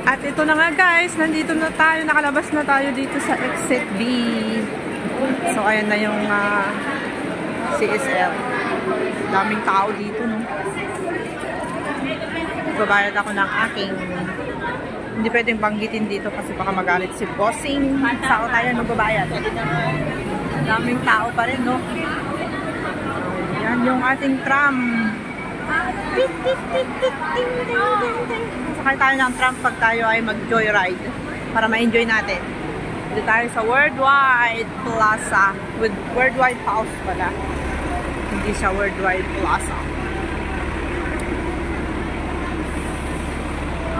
At ito na nga guys, nandito na tayo, nakalabas na tayo dito sa Exit B. So ayan na yung CSL. Daming tao dito, no? Babayad ako ng aking, hindi pwedeng banggitin dito kasi baka magalit si bossing. Saan tayo magbabayad? Daming tao pa rin, no? Yan yung ating tram. Sakay tayo ng tram pag tayo ay mag-joyride para ma-enjoy natin. Dito tayo sa Worldwide Plaza with Worldwide House pala. Hindi siya Worldwide Plaza.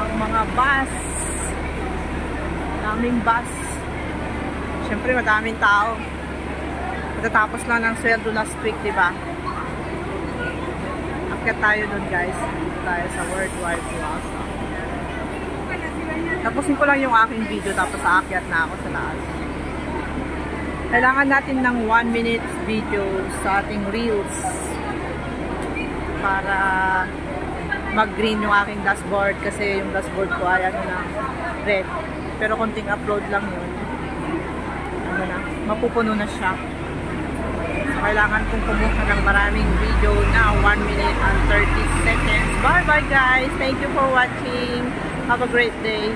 Ang mga bus. Daming bus. Siyempre madaming tao. Matatapos lang ng sweldo last week, diba? Akyat tayo dun guys. Dito tayo sa Worldwide Plaza. Tapusin ko lang yung aking video tapos aakyat na ako sa taas. Kailangan natin ng 1 minute video sa ating reels para mag-green yung aking dashboard kasi yung dashboard ko ay ano na, red. Pero konting upload lang yun. Ano na, mapupuno na siya. So, kailangan kong kumuha ng maraming video na 1 minute and 30 seconds. Bye bye guys! Thank you for watching. Have a great day.